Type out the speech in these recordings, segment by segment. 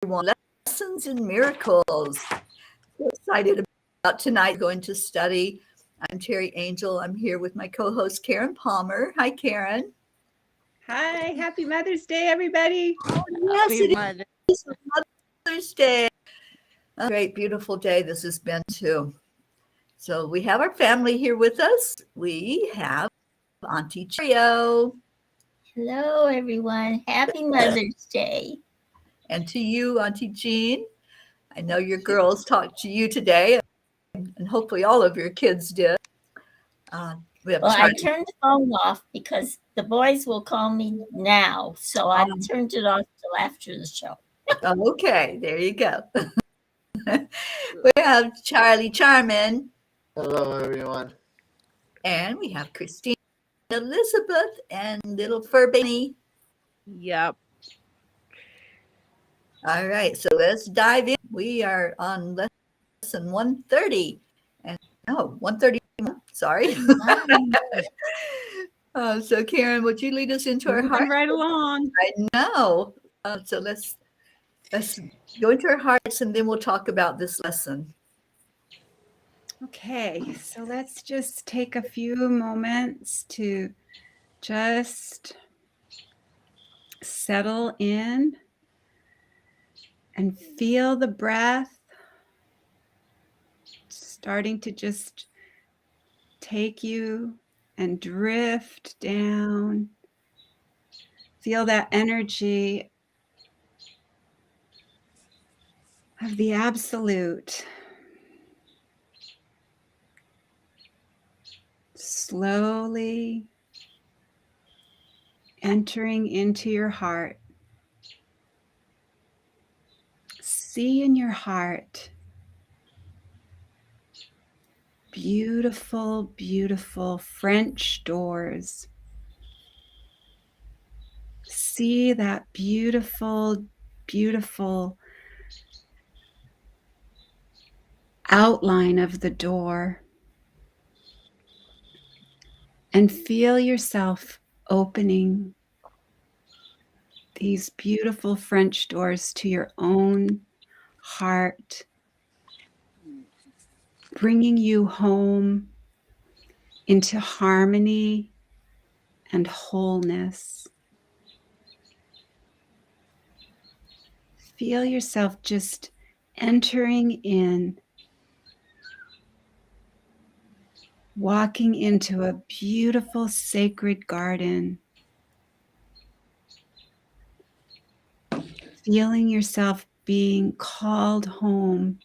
everyone. Lessons in Miracles. So excited about tonight going to study. I'm Teri Angel. I'm here with my co-host Karen Palmer. Hi, Karen. Hi, happy Mother's Day, everybody. Oh, yes, it is Mother's Day. A great, beautiful day this has been too. So we have our family here with us. We have Auntie Cheerio. Hello, everyone. Happy Mother's Day. And to you, Auntie Jean. I know your girls talked to you today, and hopefully all of your kids did. I turned the phone off because the boys will call me now. So I turned it off till after the show. Okay, there you go. We have Charlie Charmin. Hello, everyone. And we have Christine Elizabeth and little fur baby. Yep. All right, so let's dive in. We are on lesson 130. And 131. Sorry. So Karen, would you lead us into our heart? Right along. I know. So let's go into our hearts and then we'll talk about this lesson. Okay, so let's just take a few moments to just settle in and feel the breath starting to just take you and drift down. Feel that energy of the absolute. Slowly entering into your heart. See in your heart beautiful, beautiful French doors. See that beautiful, beautiful outline of the door. And feel yourself opening these beautiful French doors to your own heart, bringing you home into harmony and wholeness. Feel yourself just entering in, walking into a beautiful sacred garden, feeling yourself being called home,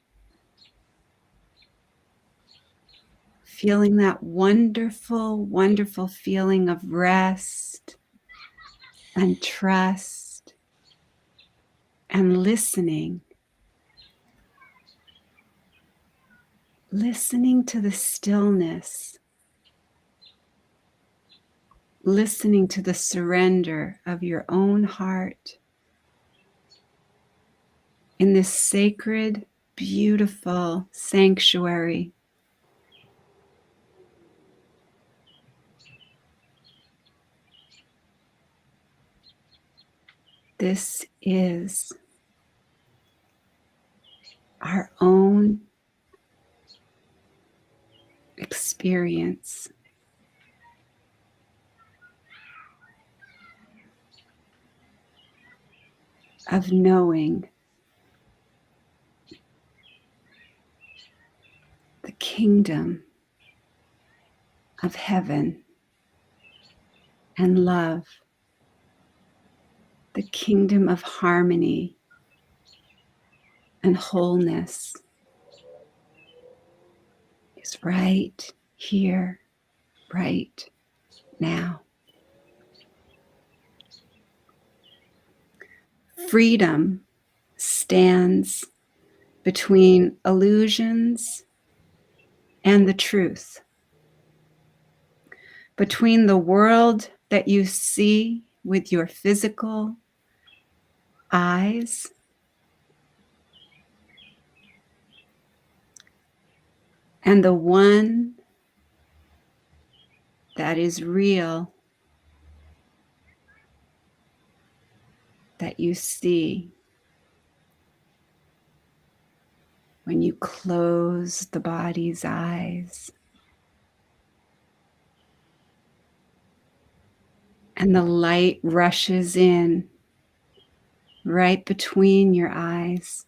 feeling that wonderful, wonderful feeling of rest and trust and listening. Listening to the stillness, listening to the surrender of your own heart in this sacred, beautiful sanctuary. This is our own experience of knowing the kingdom of heaven and love, the kingdom of harmony and wholeness is right here, right now. Freedom stands between illusions and the truth, between the world that you see with your physical eyes and the one that is real, that you see when you close the body's eyes. And the light rushes in right between your eyes.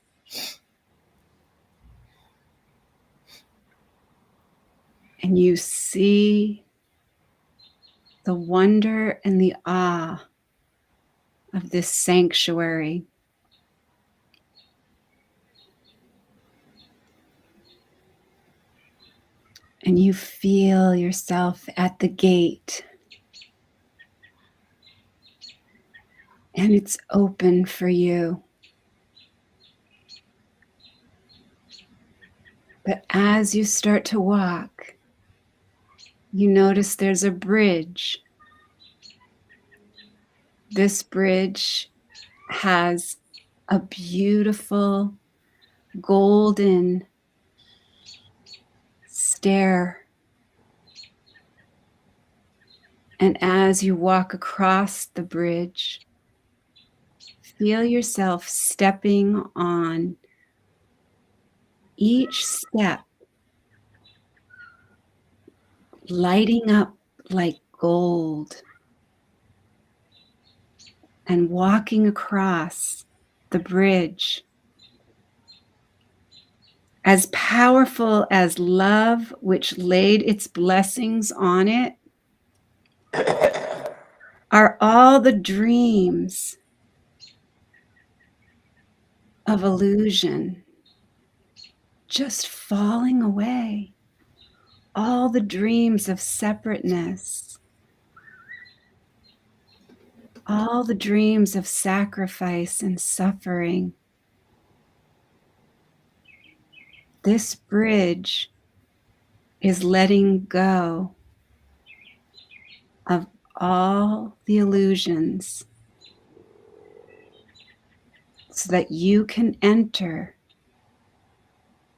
And you see the wonder and the awe of this sanctuary. And you feel yourself at the gate. And it's open for you. But as you start to walk, you notice there's a bridge. This bridge has a beautiful golden stair. And as you walk across the bridge, feel yourself stepping on each step, lighting up like gold, and walking across the bridge. As powerful as love, which laid its blessings on it, are all the dreams of illusion just falling away. All the dreams of separateness, all the dreams of sacrifice and suffering. This bridge is letting go of all the illusions so that you can enter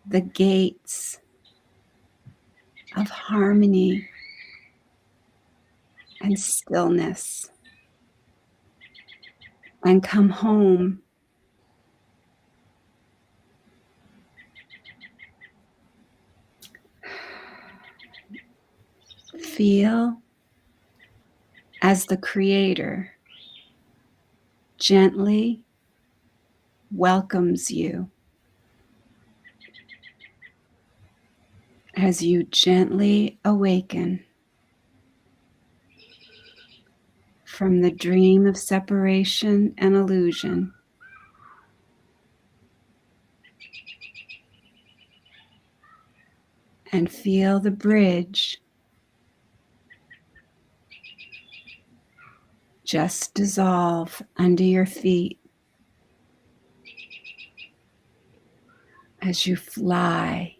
the gates of harmony and stillness and come home. Feel as the Creator gently welcomes you, as you gently awaken from the dream of separation and illusion. And feel the bridge just dissolve under your feet as you fly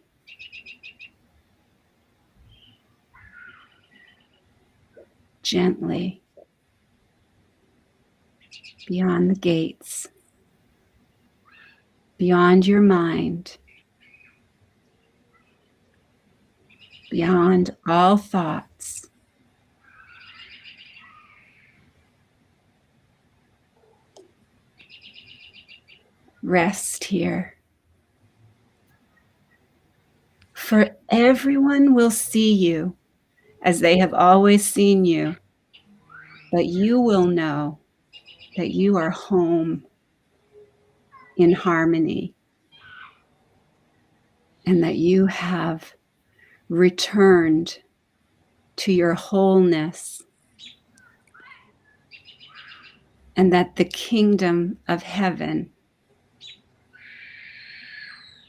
gently beyond the gates, beyond your mind, beyond all thoughts. Rest here. For everyone will see you as they have always seen you, but you will know that you are home in harmony and that you have returned to your wholeness, and that the kingdom of heaven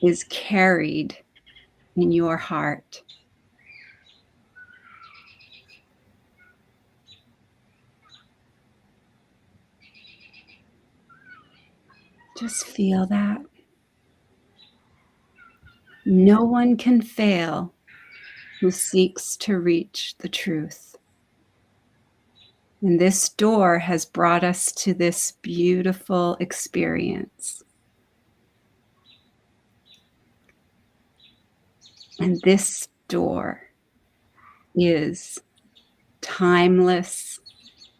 is carried in your heart. Just feel that. No one can fail who seeks to reach the truth. And this door has brought us to this beautiful experience. And this door is timeless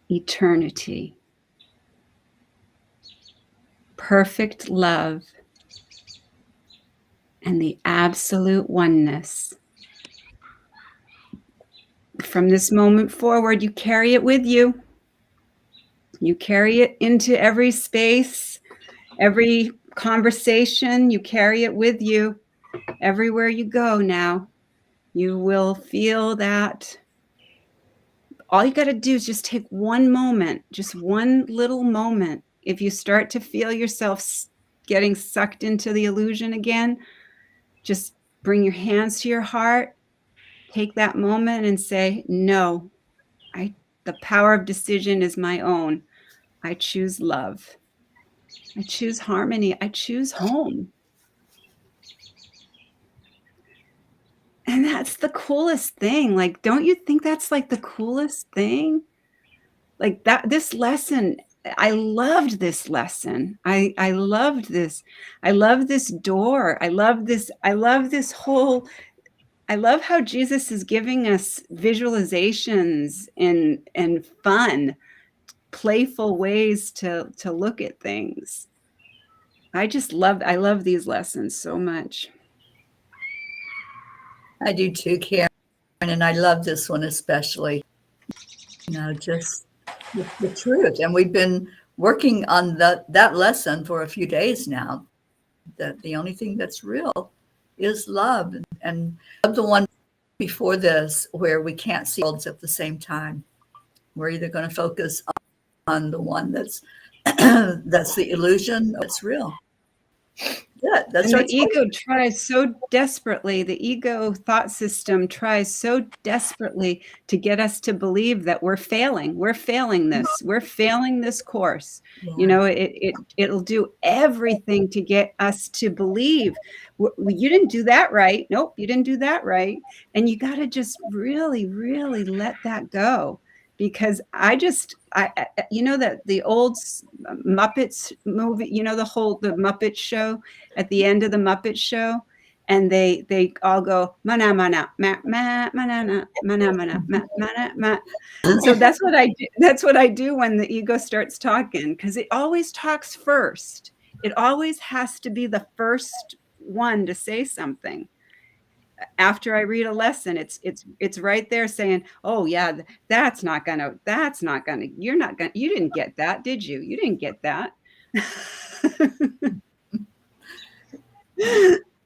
eternity. Perfect love and the absolute oneness. From this moment forward, you carry it with you. You carry it into every space, every conversation. You carry it with you everywhere you go now. You will feel that. All you got to do is just take one moment, just one little moment. If you start to feel yourself getting sucked into the illusion again, just bring your hands to your heart, take that moment and say, no, the power of decision is my own. I choose love. I choose harmony. I choose home. And that's the coolest thing. Like, don't you think that's like the coolest thing? Like that, this lesson, I loved this lesson. I loved this. I love this door. I love this whole, I love how Jesus is giving us visualizations and fun, playful ways to look at things. I love these lessons so much. I do too, Karen, and I love this one especially. Just the truth. And we've been working on that lesson for a few days now, that the only thing that's real is love. And the one before this where we can't see worlds at the same time. We're either going to focus on the one that's that's the illusion, that's real. Yeah, that's and the ego tries so desperately, the ego thought system tries so desperately to get us to believe that we're failing. We're failing this. We're failing this course. Yeah. You know, it'll do everything to get us to believe you didn't do that right. Nope, you didn't do that right. And you got to just really, really let that go. Because I you know, that the old Muppets movie, you know, the Muppet show, at the end of the Muppet show, and they all go mana mana ma ma mana mana mana ma mana ma. So that's what I do. That's what I do when the ego starts talking, because it always talks first. It always has to be the first one to say something. After I read a lesson, it's right there saying, oh yeah, you didn't get that, did you? You didn't get that.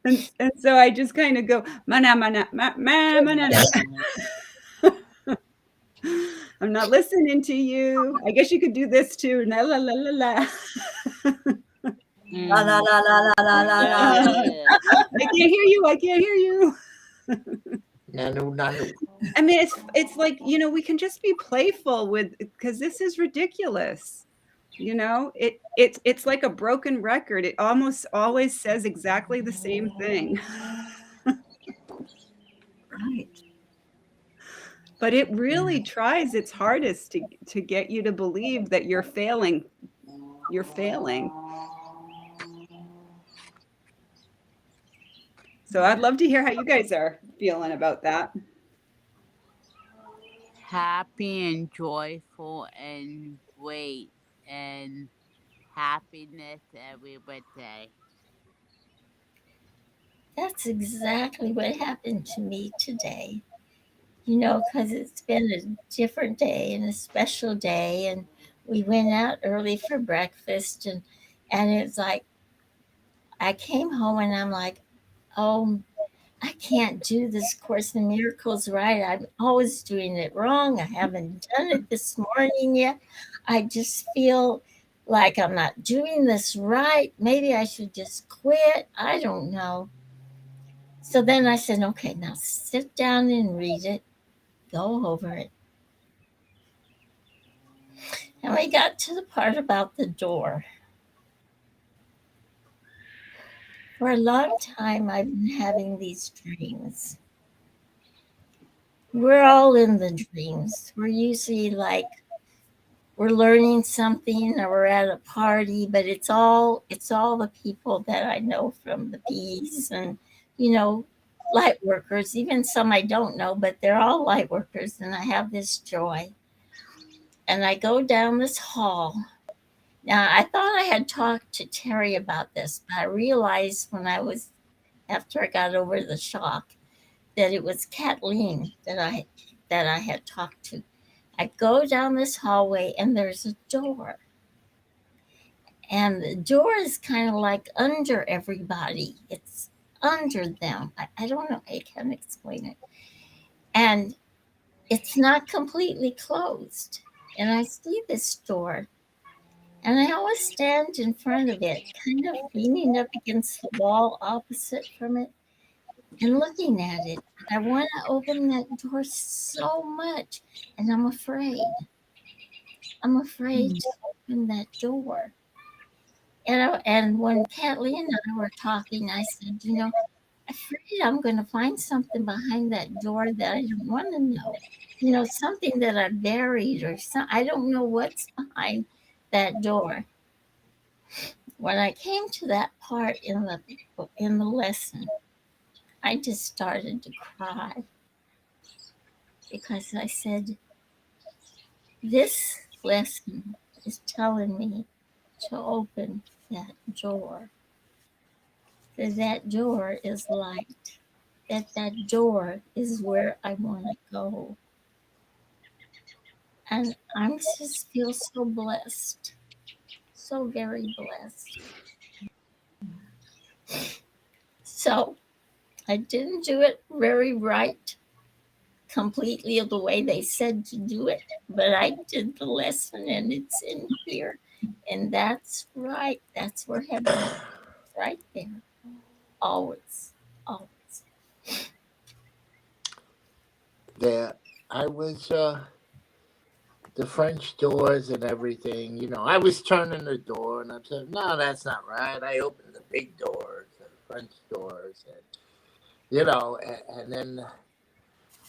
And so I just kind of go, mana, mana, ma, ma, mana. I'm not listening to you. I guess you could do this too. La, la, la, la, la. La, la, la, la, la, la, la, la. I can't hear you. I can't hear you. No. I mean, it's like, you know, we can just be playful because this is ridiculous. You know, it's like a broken record. It almost always says exactly the same thing. Right. But it really tries its hardest to get you to believe that you're failing. You're failing. So I'd love to hear how you guys are feeling about that. Happy and joyful and great and happiness every day. That's exactly what happened to me today. You know, because it's been a different day and a special day, and we went out early for breakfast, and it's like I came home and I'm like, oh, I can't do this Course in Miracles right. I'm always doing it wrong. I haven't done it this morning yet. I just feel like I'm not doing this right. Maybe I should just quit. I don't know. So then I said, okay, now sit down and read it. Go over it. And we got to the part about the door. For a long time, I've been having these dreams. We're all in the dreams. We're usually like we're learning something or we're at a party, but it's all the people that I know from the bees and, you know, light workers, even some I don't know, but they're all light workers, and I have this joy. And I go down this hall. Now, I thought I had talked to Teri about this, but I realized when I was after I got over the shock that it was Kathleen that I had talked to. I go down this hallway and there's a door. And the door is kind of like under everybody. It's under them. I don't know. I can't explain it. And it's not completely closed. And I see this door. And I always stand in front of it, kind of leaning up against the wall opposite from it and looking at it. I want to open that door so much. And I'm afraid. I'm afraid to open that door. And when Kathleen and I were talking, I said, I'm afraid I'm going to find something behind that door that I don't want to know. Something that I buried or something. I don't know what's behind that door. When I came to that part in the lesson, I just started to cry because I said, this lesson is telling me to open that door. That door is light. That door is where I want to go. And I just feel so blessed. So very blessed. So I didn't do it very right, completely the way they said to do it, but I did the lesson and it's in here. And that's right. That's where heaven is, right there. Always, always. I was the French doors and everything. I was turning the door, and I said, "No, that's not right." I opened the big doors, the French doors, and then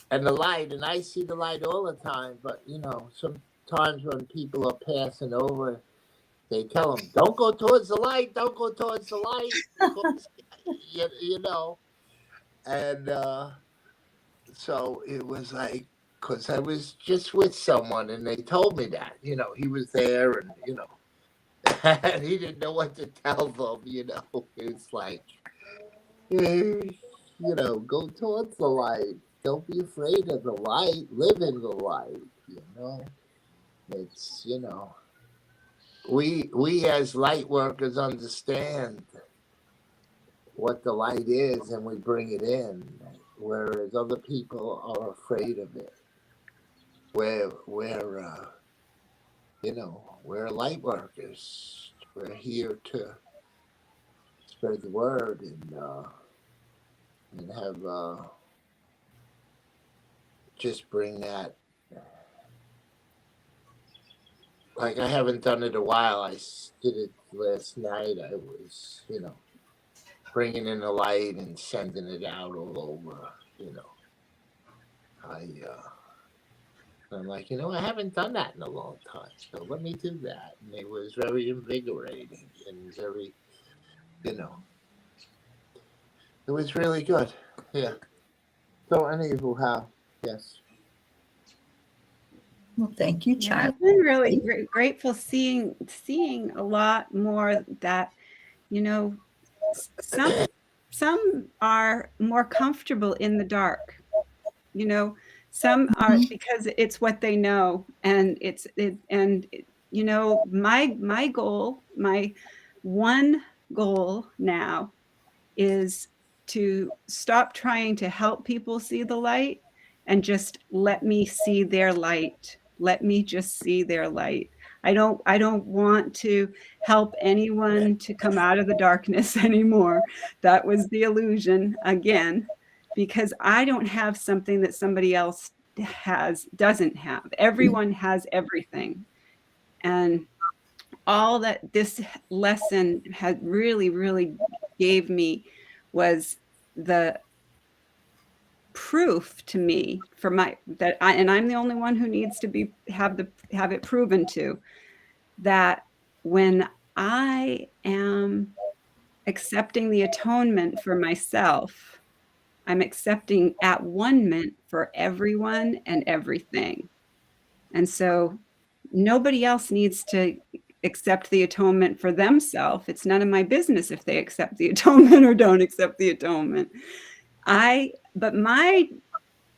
the light, and I see the light all the time. But sometimes when people are passing over, they tell them, "Don't go towards the light. Don't go towards the light." Because, and so it was like, because I was just with someone and they told me that, he was there and, and he didn't know what to tell them, It's like, go towards the light. Don't be afraid of the light. Live in the light, It's, we as light workers understand what the light is and we bring it in, whereas other people are afraid of it. We're light workers. We're here to spread the word and have just bring that. Like, I haven't done it a while. I did it last night. I was, bringing in the light and sending it out all over. I'm like, I haven't done that in a long time, so let me do that. And it was very invigorating and very, it was really good. Yeah. So anywho, yes. Well, thank you, Yeah, child. I've been really grateful seeing a lot more that, some are more comfortable in the dark. Some are because it's what they know, and my goal, my one goal now is to stop trying to help people see the light and just let me see their light. Let me just see their light. I don't want to help anyone to come out of the darkness anymore. That was the illusion again, because I don't have something that somebody else doesn't have. Everyone has everything. And all that this lesson had really, really gave me was the proof to me and I'm the only one who needs to have it proven to, that when I am accepting the atonement for myself, I'm accepting at-one-ment for everyone and everything. And so nobody else needs to accept the atonement for themselves. It's none of my business if they accept the atonement or don't accept the atonement. But my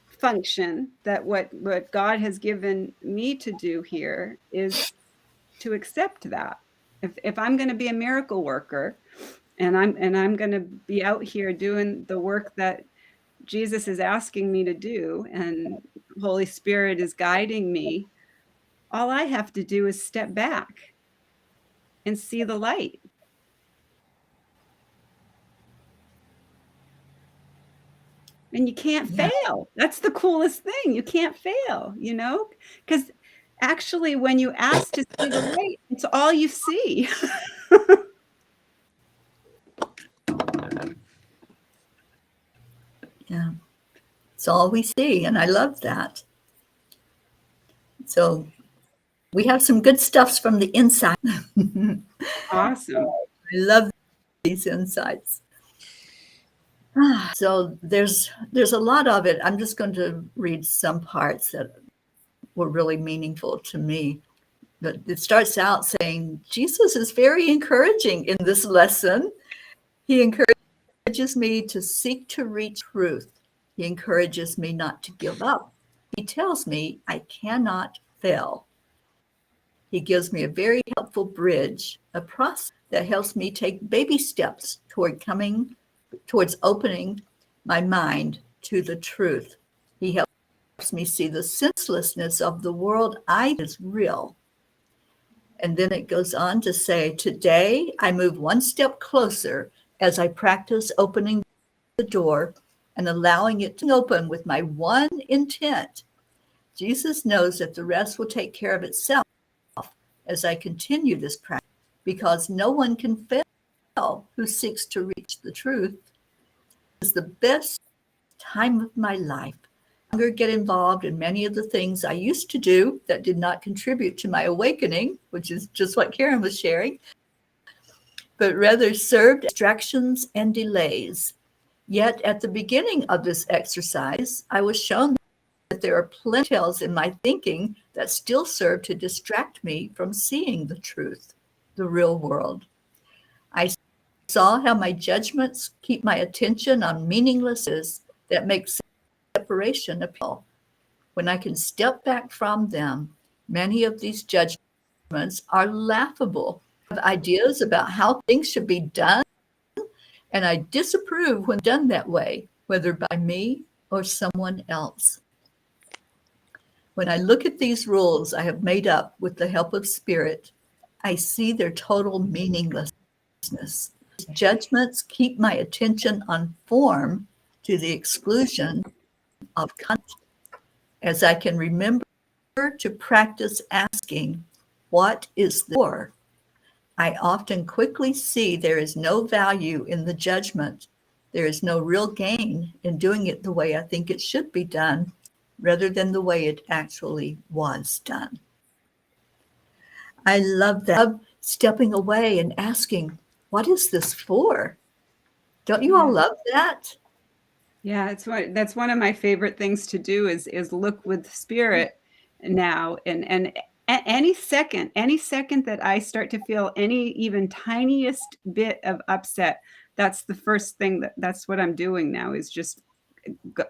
function, that what God has given me to do here, is to accept that. If I'm going to be a miracle worker, and I'm going to be out here doing the work that Jesus is asking me to do, and Holy Spirit is guiding me, all I have to do is step back and see the light. And you can't fail. That's the coolest thing. You can't fail, because actually when you ask to see the light, it's all you see. Yeah. It's all we see. And I love that. So we have some good stuffs from the inside. Awesome. I love these insights. So there's a lot of it. I'm just going to read some parts that were really meaningful to me. But it starts out saying, Jesus is very encouraging in this lesson. He encourages me to seek to reach truth. He encourages me not to give up. He tells me I cannot fail. He gives me a very helpful bridge, a process that helps me take baby steps towards opening my mind to the truth. He helps me see the senselessness of the world is real. And then it goes on to say, today I move one step closer as I practice opening the door and allowing it to open with my one intent. Jesus knows that the rest will take care of itself as I continue this practice, because no one can fail who seeks to reach the truth. It's the best time of my life. I no longer get involved in many of the things I used to do that did not contribute to my awakening, which is just what Karen was sharing, but rather served distractions and delays. Yet at the beginning of this exercise, I was shown that there are plenty of details in my thinking that still serve to distract me from seeing the truth, the real world. I saw how my judgments keep my attention on meaninglessness that makes separation appeal. When I can step back from them, many of these judgments are laughable. I have ideas about how things should be done, and I disapprove when done that way, whether by me or someone else. When I look at these rules I have made up with the help of Spirit, I see their total meaninglessness. Judgments keep my attention on form to the exclusion of content. As I can remember to practice asking, what is this for? I often quickly see there is no value in the judgment. There is no real gain in doing it the way I think it should be done, rather than the way it actually was done. I love that. I love stepping away and asking, what is this for? Don't you all love that? Yeah, that's one of my favorite things to do is look with Spirit now, and any second that I start to feel any even tiniest bit of upset, that's the first thing that's what I'm doing now, is just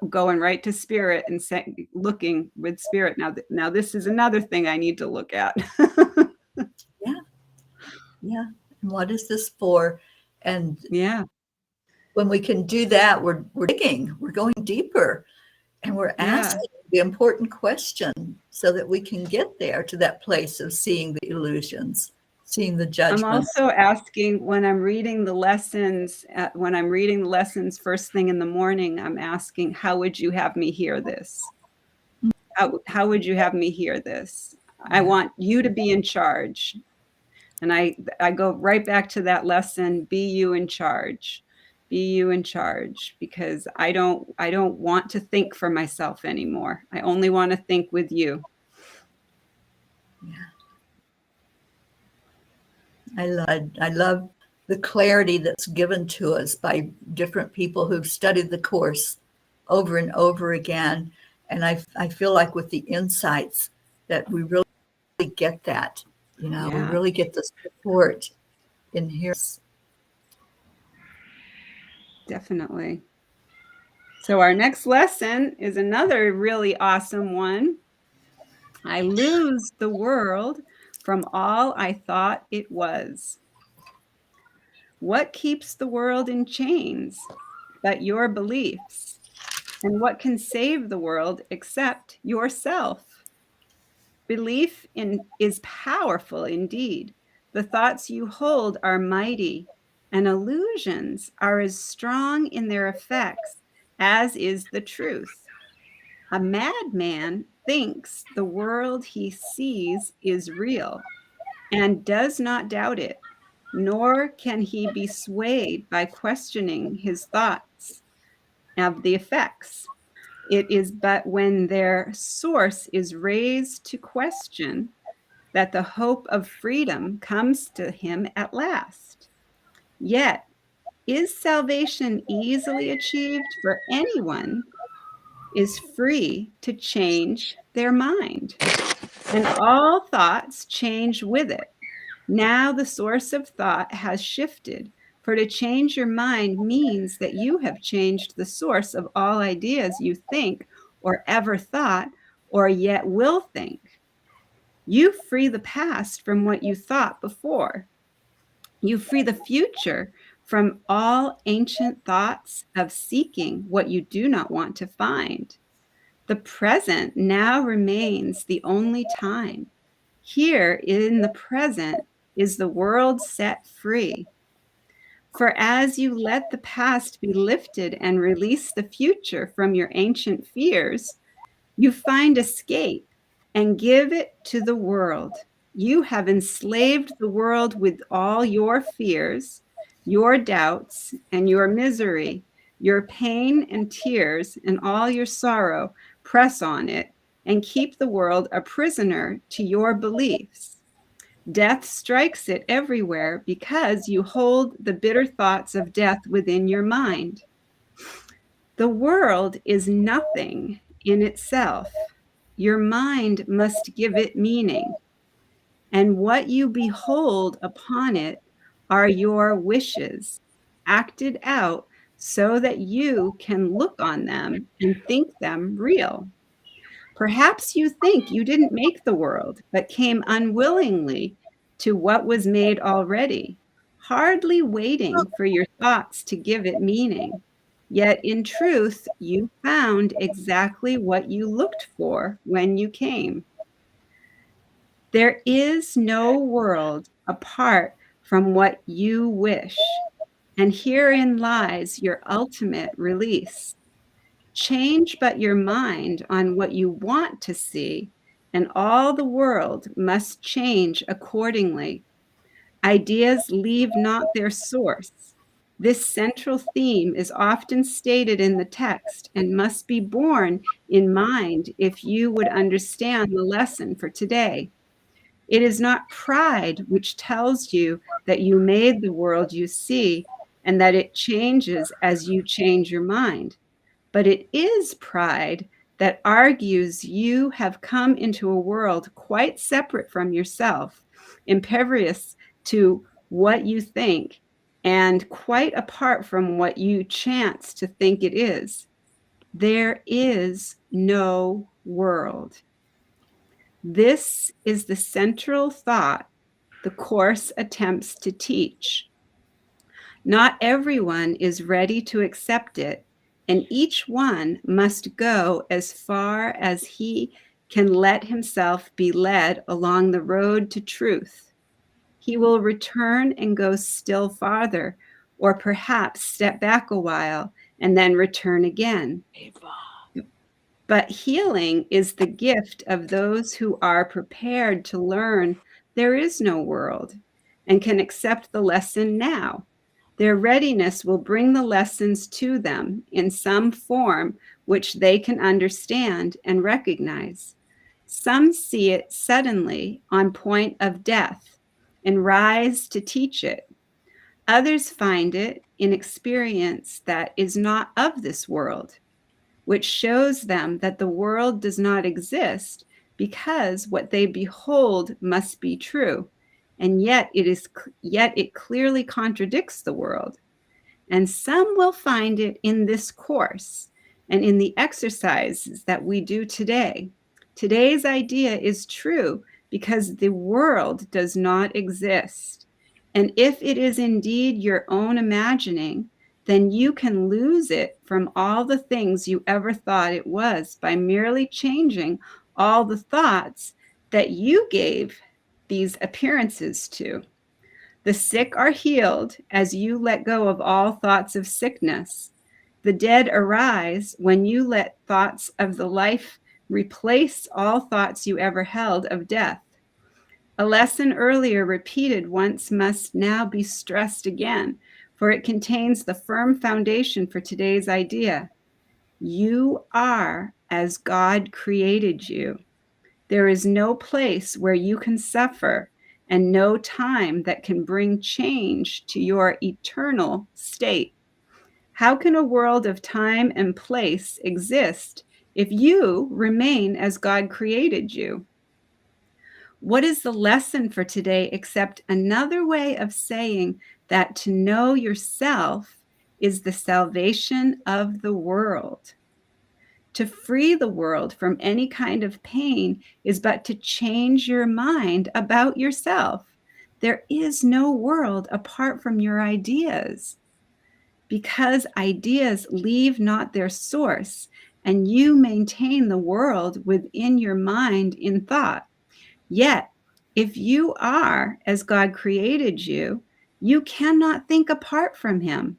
going right to Spirit and looking with Spirit. Now this is another thing I need to look at. Yeah. And what is this for? And yeah, when we can do that, we're digging, we're going deeper, and we're asking the important question so that we can get there to that place of seeing the illusions, seeing the judgments. I'm also asking when I'm reading the lessons, first thing in the morning, I'm asking, how would you have me hear this? How would you have me hear this? I want you to be in charge. And I go right back to that lesson, be you in charge. Be you in charge, because I don't want to think for myself anymore. I only want to think with you. Yeah. I love the clarity that's given to us by different people who've studied the course over and over again. And I feel like with the insights that we really get that. We Yeah. really get the support in here. Definitely. So our next lesson is another really awesome one. I lose the world from all I thought it was. What keeps the world in chains but your beliefs? And what can save the world except yourself? Belief is powerful indeed. The thoughts you hold are mighty, and illusions are as strong in their effects as is the truth. A madman thinks the world he sees is real and does not doubt it, nor can he be swayed by questioning his thoughts of the effects. It is but when their source is raised to question that the hope of freedom comes to him at last. Yet, is salvation easily achieved? For anyone is free to change their mind, and all thoughts change with it. Now the source of thought has shifted, for to change your mind means that you have changed the source of all ideas you think or ever thought or yet will think. You free the past from what you thought before. You free the future from all ancient thoughts of seeking what you do not want to find. The present now remains the only time. Here in the present is the world set free. For as you let the past be lifted and release the future from your ancient fears, you find escape and give it to the world. You have enslaved the world with all your fears, your doubts, and your misery, your pain and tears, and all your sorrow. Press on it and keep the world a prisoner to your beliefs. Death strikes it everywhere because you hold the bitter thoughts of death within your mind. The world is nothing in itself. Your mind must give it meaning. And what you behold upon it are your wishes, acted out so that you can look on them and think them real. Perhaps you think you didn't make the world, but came unwillingly to what was made already, hardly waiting for your thoughts to give it meaning. Yet in truth, you found exactly what you looked for when you came. There is no world apart from what you wish, and herein lies your ultimate release. Change but your mind on what you want to see, and all the world must change accordingly. Ideas leave not their source. This central theme is often stated in the text and must be borne in mind if you would understand the lesson for today. It is not pride which tells you that you made the world you see and that it changes as you change your mind, but it is pride that argues you have come into a world quite separate from yourself, impervious to what you think, and quite apart from what you chance to think it is. There is no world. This is the central thought the Course attempts to teach. Not everyone is ready to accept it, and each one must go as far as he can let himself be led along the road to truth. He will return and go still farther, or perhaps step back a while and then return again. But healing is the gift of those who are prepared to learn there is no world and can accept the lesson now. Their readiness will bring the lessons to them in some form which they can understand and recognize. Some see it suddenly on point of death and rise to teach it. Others find it in experience that is not of this world, which shows them that the world does not exist because what they behold must be true, and yet it clearly contradicts the world. And some will find it in this course and in the exercises that we do today. Today's idea is true because the world does not exist. And if it is indeed your own imagining, then you can lose it from all the things you ever thought it was by merely changing all the thoughts that you gave these appearances to. The sick are healed as you let go of all thoughts of sickness. The dead arise when you let thoughts of the life replace all thoughts you ever held of death. A lesson earlier repeated once must now be stressed again, for it contains the firm foundation for today's idea. You are as God created you. There is no place where you can suffer and no time that can bring change to your eternal state. How can a world of time and place exist if you remain as God created you? What is the lesson for today except another way of saying that to know yourself is the salvation of the world? To free the world from any kind of pain is but to change your mind about yourself. There is no world apart from your ideas, because ideas leave not their source, and you maintain the world within your mind in thought. Yet, if you are as God created you, you cannot think apart from him,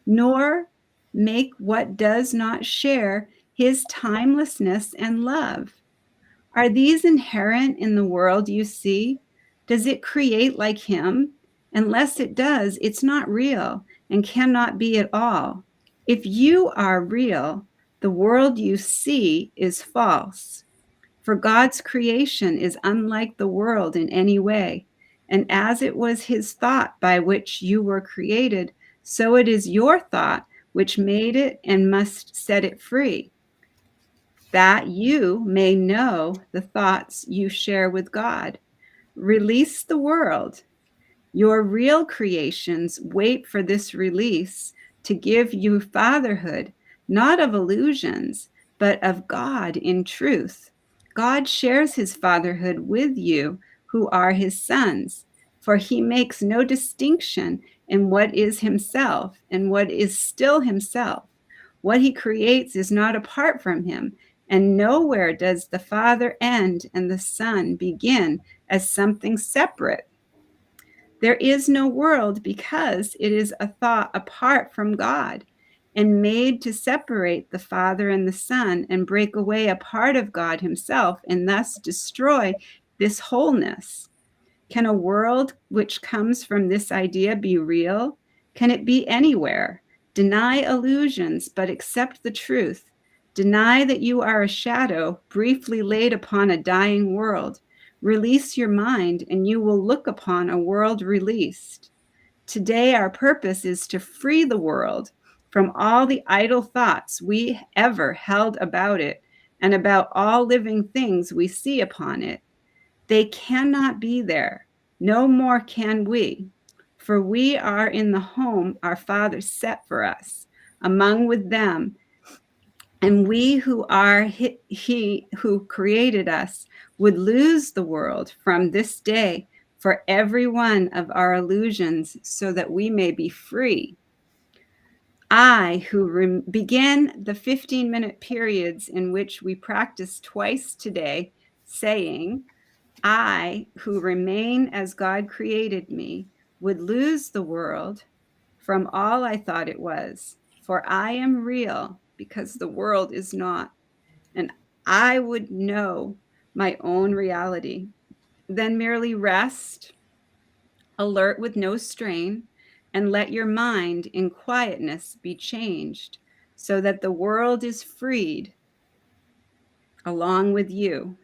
nor make what does not share his timelessness and love. Are these inherent in the world you see? Does it create like him? Unless it does, it's not real and cannot be at all. If you are real, the world you see is false. For God's creation is unlike the world in any way. And as it was his thought by which you were created, so it is your thought which made it and must set it free, that you may know the thoughts you share with God. Release the world. Your real creations wait for this release to give you fatherhood, not of illusions, but of God in truth. God shares his fatherhood with you who are his sons, for he makes no distinction in what is himself and what is still himself. What he creates is not apart from him, and nowhere does the Father end and the Son begin as something separate. There is no world because it is a thought apart from God and made to separate the Father and the Son and break away a part of God himself and thus destroy this wholeness. Can a world which comes from this idea be real? Can it be anywhere? Deny illusions, but accept the truth. Deny that you are a shadow briefly laid upon a dying world. Release your mind, and you will look upon a world released. Today, our purpose is to free the world from all the idle thoughts we ever held about it and about all living things we see upon it. They cannot be there. No more can we. For we are in the home our Father set for us, among with them. And we who are he who created us would lose the world from this day for every one of our illusions so that we may be free. I, who begin the 15-minute periods in which we practice twice today, saying, I, who remain as God created me, would lose the world from all I thought it was, for I am real because the world is not, and I would know my own reality. Then merely rest, alert with no strain, and let your mind in quietness be changed so that the world is freed along with you.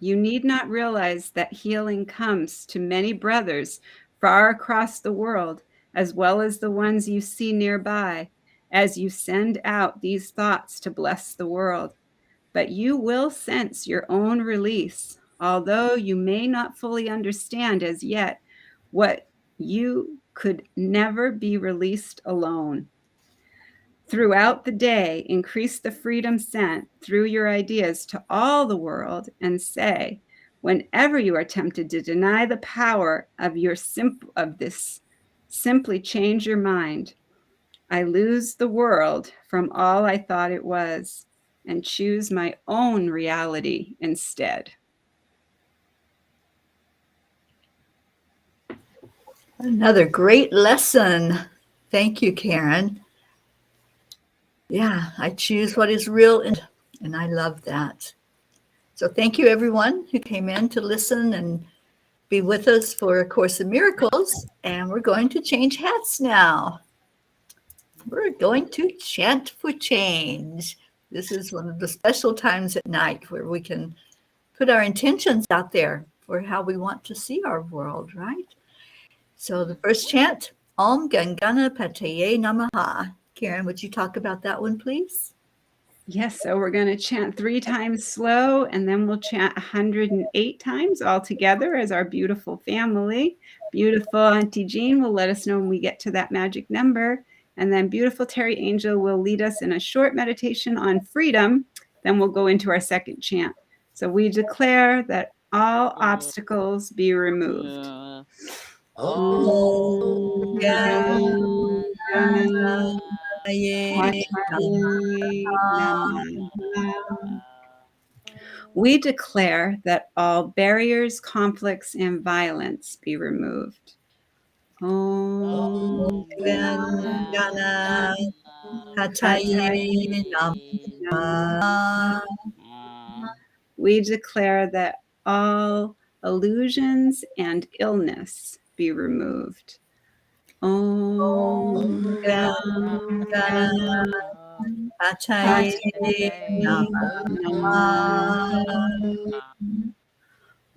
You need not realize that healing comes to many brothers far across the world, as well as the ones you see nearby, as you send out these thoughts to bless the world. but you will sense your own release, although you may not fully understand as yet what you could never be released alone. Throughout the day, increase the freedom sent through your ideas to all the world and say, whenever you are tempted to deny the power of this, simply change your mind. I lose the world from all I thought it was and choose my own reality instead. Another great lesson. Thank you, Karen. Yeah, I choose what is real, and I love that. So thank you, everyone who came in to listen and be with us for A Course in Miracles. And we're going to change hats now. We're going to chant for change. This is one of the special times at night where we can put our intentions out there for how we want to see our world, right? So the first chant, Om Gam Ganapataye Namaha. Karen, would you talk about that one, please? Yes, so we're going to chant 3 times slow, and then we'll chant 108 times all together as our beautiful family. Beautiful Auntie Jean will let us know when we get to that magic number. And then beautiful Teri Angel will lead us in a short meditation on freedom. Then we'll go into our second chant. So we declare that all obstacles be removed. Om Gam Ganapataye Namaha. We declare that all barriers, conflicts, and violence be removed. Om Gam Ganapataye Namaha. We declare that all illusions and illness be removed. Om Gam Ganapataye Namaha.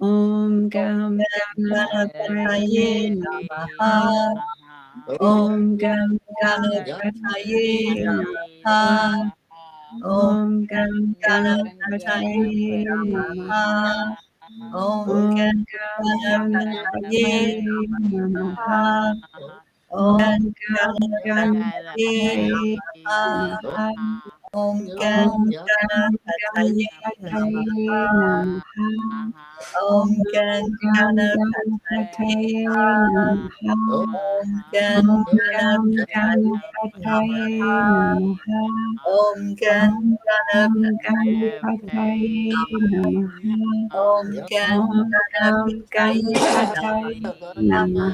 Om Gam Ganapataye Namaha. Om Gam Ganapataye Namaha. Om Gam Ganapataye Namaha. Om Gam Ganapataye Namaha. Om Gam Ganapataye Namaha. Om Gam Ganapataye Namaha. Om Gam Ganapataye Namaha. Om Gam Ganapataye Namaha. Om Gam Ganapataye Namaha. Om Gam Ganapataye Namaha. Om Gam Ganapataye Namaha. Om Gam Ganapataye Namaha. Om Gam Ganapataye Namaha. Om Gam Ganapataye Namaha.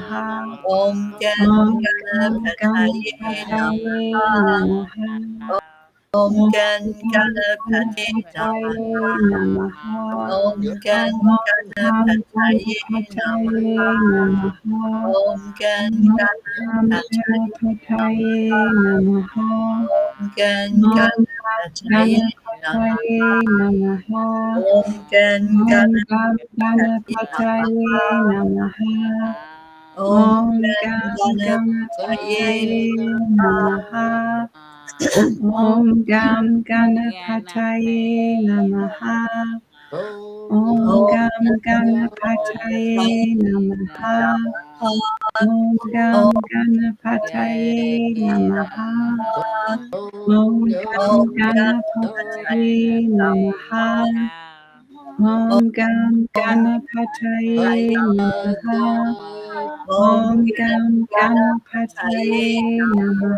Om Gam Ganapataye Namaha. Om Gam Ganapataye Namaha. Om Ganapataye Namaha. Om Gam Ganapataye Namaha. Om Gam Ganapataye Namaha. Om Gam Ganapataye Namaha. Om Gam Ganapataye Namaha. Om Gam Ganapataye Namaha. Om Gam Ganapataye Namaha. Om Om Gam Gam Ganapataye Namaha.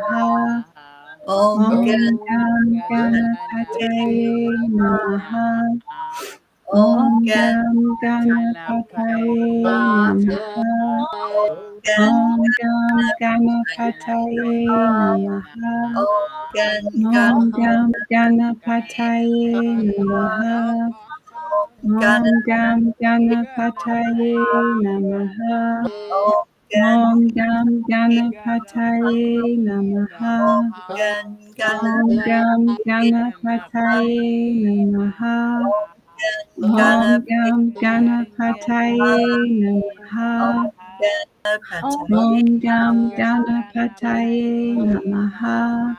Om Om Gam Gam Ganapataye Namaha. Om Gam Ganapataye Namaha. Om Gam Ganapataye Namaha. Om Gam Ganapataye Namaha. Om Gam Ganapataye Namaha. Om Gam Ganapataye Namaha. Om Gam Ganapataye Namaha. Om Gam Ganapataye Namaha.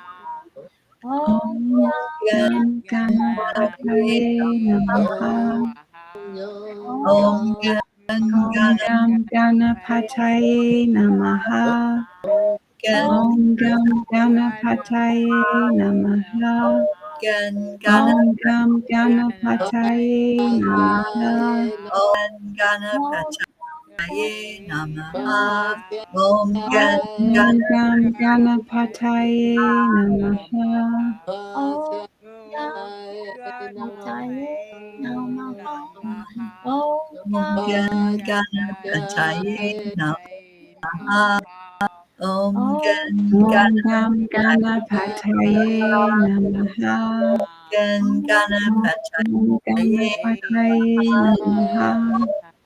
Om Gam Ganapataye Namaha. Om Gam Om Gam Ganapataye Namaha. Om Gam Ganapataye Namaha. Om Gam Ganapataye Namaha. Ganapataye Namaha. Om Om Gam Ganapataye Namaha. Om Ganapataye Namaha. Om Ganapataye Namaha. Om Om Gam Ganapataye Namaha. Om Ganapataye Ganapataye Namaha.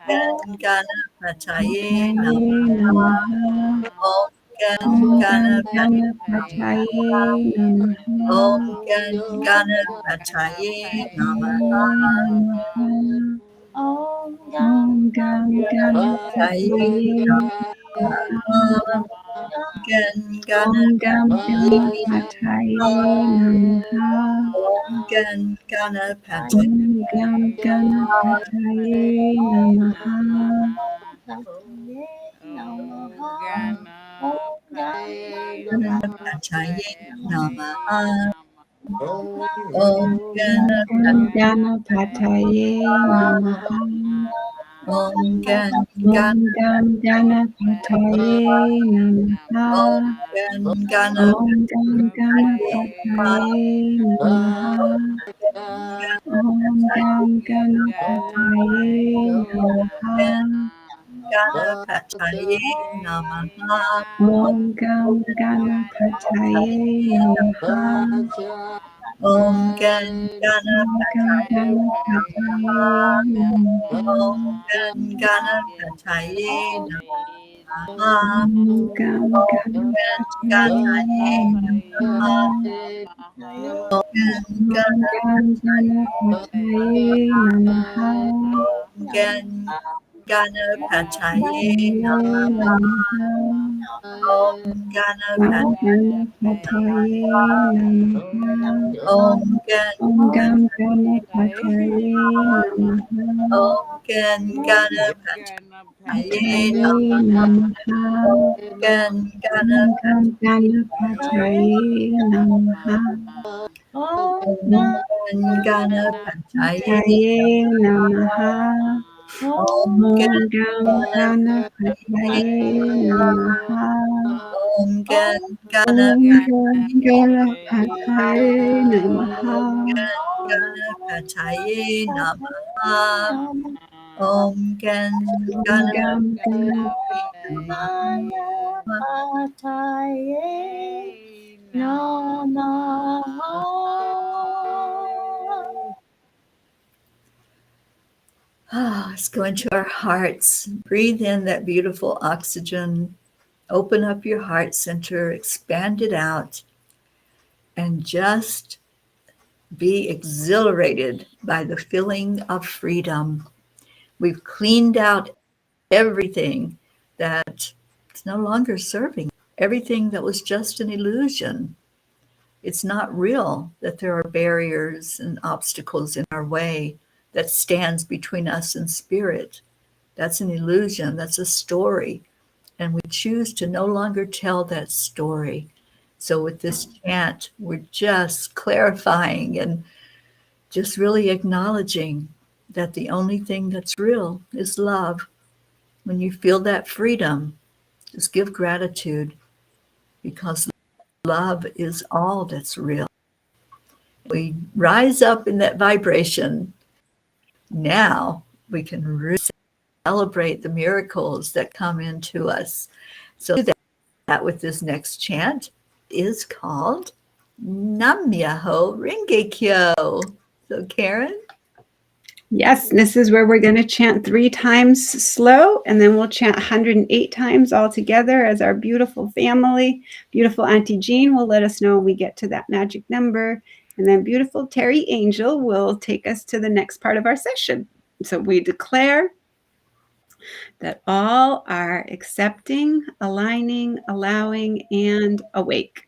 Ganapataye Pataye Namaha. Om Om Gam Ganapataye Ganapataye Om Namaha. Ganapataye Pataye Namaha. Om Gam Ganapataye Namaha. Om Gam Ganapataye Namaha. Ganapataye Om Gam Ganapataye Namaha. Namaha. Om Om Gam Ganapataye Namaha. Om Om Gam Ganapataye Namaha. Om Gam Ganapataye Namaha. Om Gam Ganapataye Namaha. Ganapataye Namaha. Om Gam Ganapataye Namaha. Om Om Gam Ganapataye Ganapataye Om Namaha. Ganapataye Namaha. Om Gam Ganapataye Namaha. Om Gam Ganapataye Namaha. Ganapataye Namaha. Om Om Ganapataye Ganapataye Namaha. Om Om Gam Ganapataye Namaha. Ganapataye Pataye Namaha. Om Gam Ganapataye Namaha. Om Ganapataye Pataye Namaha. Om Om Gam Ganapataye Namaha. Om Om Gam Ganapataye Namaha. Ganapataye Namaha. Om Om Gam Ganapataye Let's go into our hearts. Breathe in that beautiful oxygen. Open up your heart center, expand it out, and just be exhilarated by the feeling of freedom. We've cleaned out everything that is no longer serving, everything that was just an illusion. It's not real that there are barriers and obstacles in our way that stands between us and spirit. That's an illusion. That's a story. And we choose to no longer tell that story. So with this chant, we're just clarifying and just really acknowledging that the only thing that's real is love. When you feel that freedom, just give gratitude because love is all that's real. We rise up in that vibration. Now we can really celebrate the miracles that come into us. So that with this next chant is called Nam Myoho Renge Kyo. So Karen? Yes, this is where we're going to chant 3 times slow, and then we'll chant 108 times all together as our beautiful family. Beautiful Auntie Jean will let us know when we get to that magic number. And then beautiful Teri Angel will take us to the next part of our session. So we declare that all are accepting, aligning, allowing, and awake.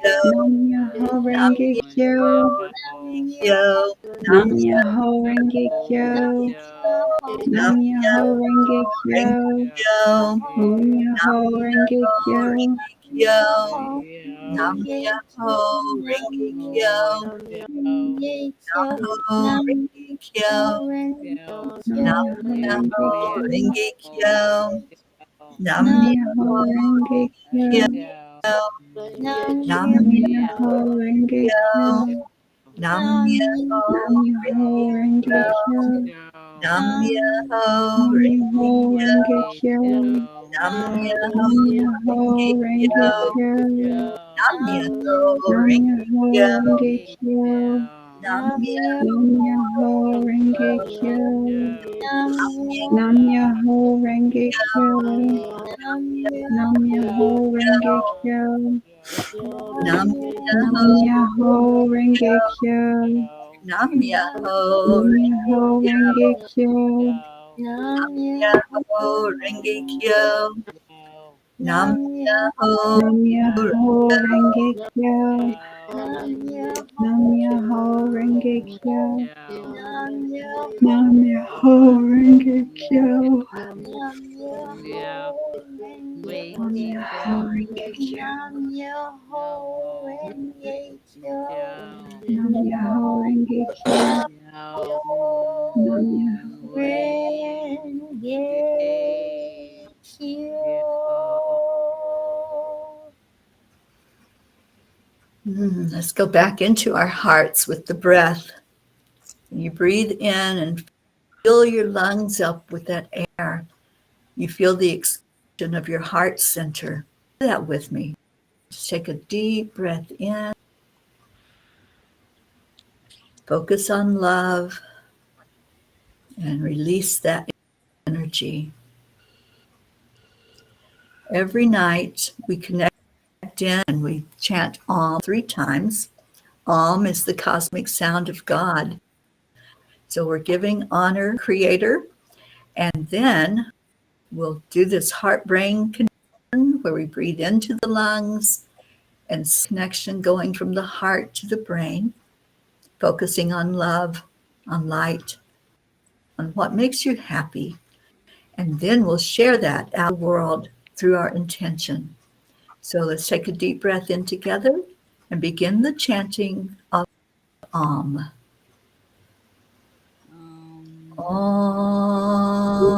Nam Myoho Renge Kyo. Nam Myoho Renge Kyo. Nam Myoho Renge Kyo. Nam Myoho Renge Kyo. Nam Myoho Renge Kyo. Nam Myoho Renge Kyo. Nam Myoho Renge Kyo. Nam Myoho Renge Kyo. Nam Myoho Nam Myoho Renge Kyo. Nam Myoho Myoho Renge Kyo. Nam Nam Myoho Renge Kyo. Nam Myoho Nam Renge Myoho Kyo. Renge Kyo. Nam Nam Myoho Renge Kyo. Myoho Nam Myoho Renge Kyo. Nam Myoho Renge Kyo. Nam Nam Myoho Renge Kyo. Nam Myoho Nam Myoho Renge Kyo. Renge Kyo. Nam Myoho Nam Myoho Renge Kyo. Nam Myoho Renge Kyo. Nam Myoho Renge Kyo. Nam Myoho Renge Kyo. Nam Myoho Renge Kyo. Nam Myoho Let's go back into our hearts with the breath. You breathe in and fill your lungs up with that air. You feel the expansion of your heart center. Do that with me. Just take a deep breath in. Focus on love and release that energy. Every night we connect in and we chant Om 3 times. Om is the cosmic sound of God. So we're giving honor to the Creator, and then we'll do this heart-brain connection where we breathe into the lungs and connection going from the heart to the brain, focusing on love, on light, on what makes you happy. And then we'll share that out in the world through our intention. So let's take a deep breath in together and begin the chanting of Om. Om.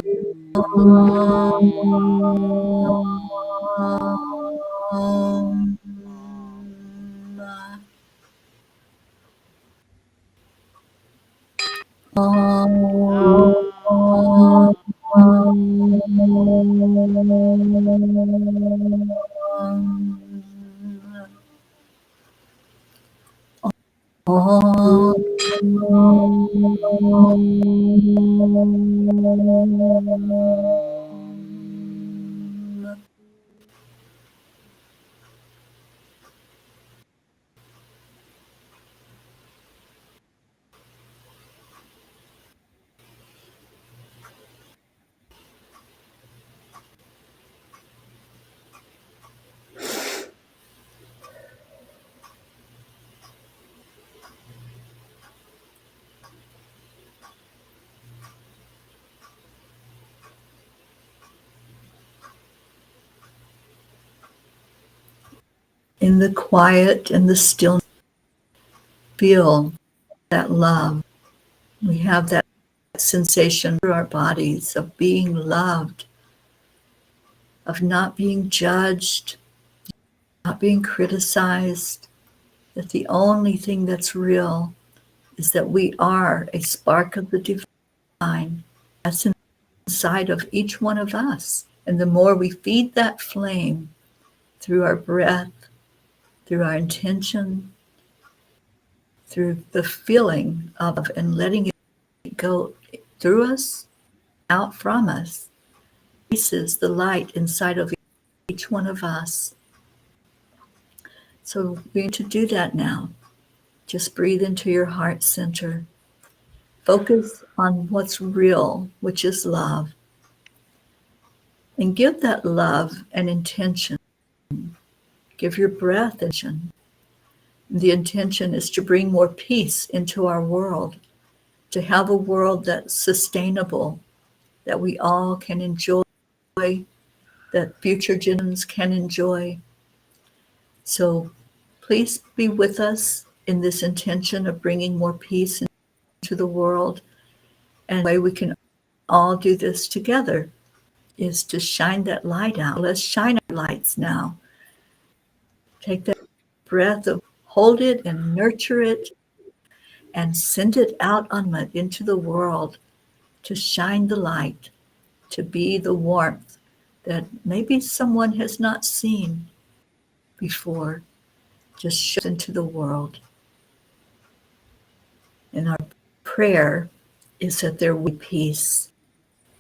Om. In the quiet and the stillness, feel that love. We have that sensation through our bodies of being loved, of not being judged, not being criticized, that the only thing that's real is that we are a spark of the divine. That's inside of each one of us. And the more we feed that flame through our breath, through our intention, through the feeling of and letting it go through us, out from us, increases the light inside of each one of us. So we're going to do that now. Just breathe into your heart center. Focus on what's real, which is love. And give that love an intention. Give your breath intention. The intention is to bring more peace into our world, to have a world that's sustainable, that we all can enjoy, that future generations can enjoy. So please be with us in this intention of bringing more peace into the world. And the way we can all do this together is to shine that light out. Let's shine our lights now. Take that breath of hold it and nurture it and send it out on it into the world to shine the light, to be the warmth that maybe someone has not seen before. Just show it into the world. And our prayer is that there will be peace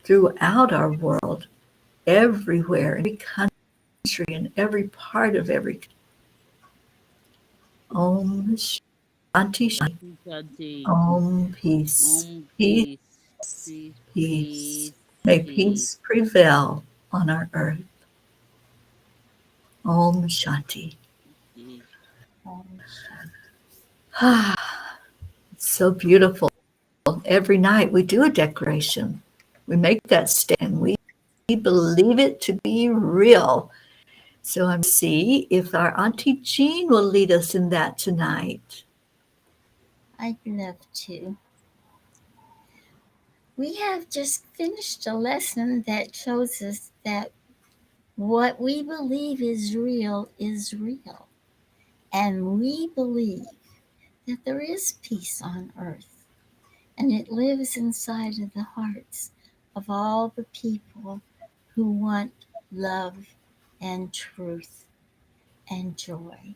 throughout our world, everywhere, in every country, in every part of every. Om Shanti Shanti. Shanti. Om peace. Om Peace, peace. Peace. peace. Peace. May Peace. peace prevail on our earth. Om Shanti. Peace. It's so beautiful. Every night we do a declaration. We make that stand. We believe it to be real. So I'm see if our Auntie Jean will lead us in that tonight. I'd love to. We have just finished a lesson that shows us that what we believe is real is real. And we believe that there is peace on earth. And it lives inside of the hearts of all the people who want love and truth and joy.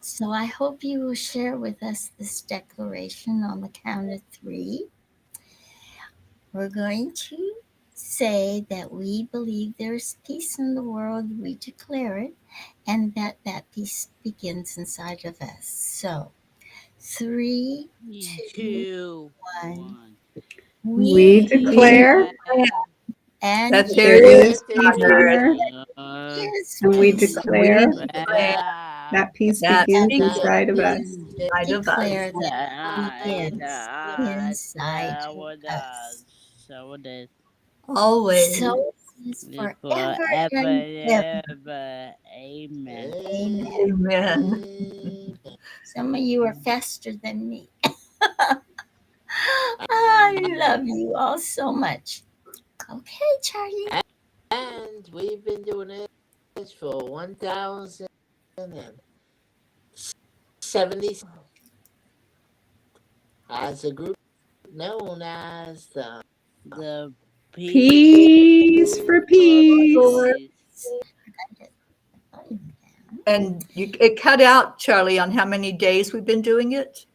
So I hope you will share with us this declaration on the count of 3. We're going to say that we believe there's peace in the world, we declare it, and that peace begins inside of us. So 3, 2, 2, 1. 1. We declare And that that there there is is on peace there on earth earth, is and we peace. declare we declare that peace that begins peace inside of us. inside of us. Declare that begins inside of us. So it is. Always. So it is forever Forever and ever. and ever. Amen. Amen. Amen. Some of you are faster than me. I love you all so much. Okay, Charlie. And we've been doing this for 1,070 as a group known as The Peace for peace. And it cut out, Charlie, on how many days we've been doing it?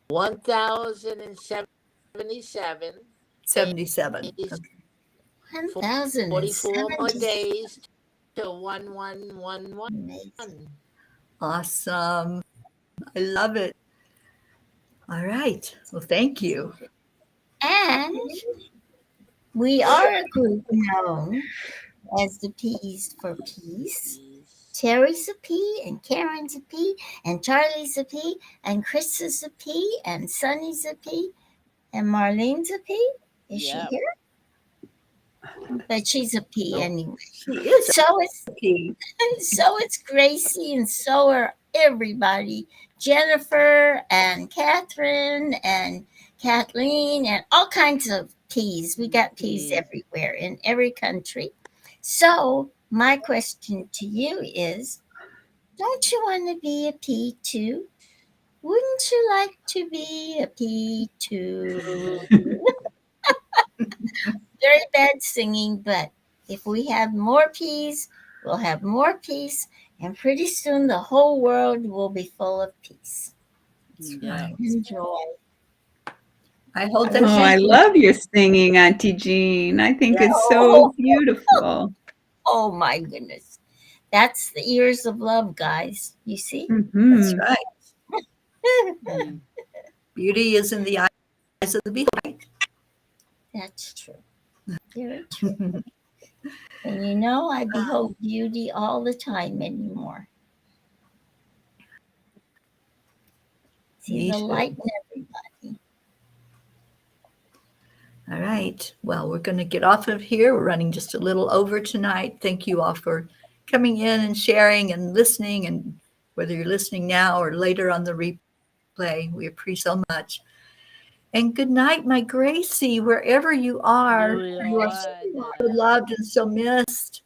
1,077 77. days, Okay. 44 more 1,070. days to 1111. Amazing. Awesome. I love it. All right. Well, thank you. And we are a group known as the P's for Peace. Teri's a P, and Karen's a P, and Charlie's a P, and Chris is a P, and Sunny's a P, and Marlene's a P. Is she here? But she's a P anyway. She is So it's a P. so it's Gracie, and so are everybody. Jennifer and Catherine and Kathleen and all kinds of P's. We got P's everywhere in every country. So my question to you is, don't you want to be a P too? Wouldn't you like to be a P too? Very bad singing, but if we have more P's, we'll have more peace, and pretty soon the whole world will be full of peace. Yeah. And joy. I hold Oh, that. I love your singing, Auntie Jean. I think it's so beautiful. Oh my goodness. That's the ears of love, guys. You see? That's Mhm. right. Beauty is in the eyes of the beholder. That's true. Very true. And you know, I behold beauty all the time anymore. See Me the too. light in everybody. All right. Well, we're going to get off of here. We're running just a little over tonight. Thank you all for coming in and sharing and listening. And whether you're listening now or later on the replay, we appreciate so much. And good night, my Gracie, wherever you are. You are so loved and so missed.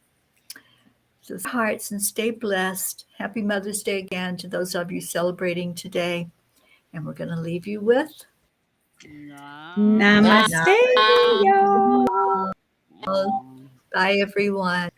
So hearts and stay blessed. Happy Mother's Day again to those of you celebrating today. And we're going to leave you with Namaste, y'all. Bye, everyone.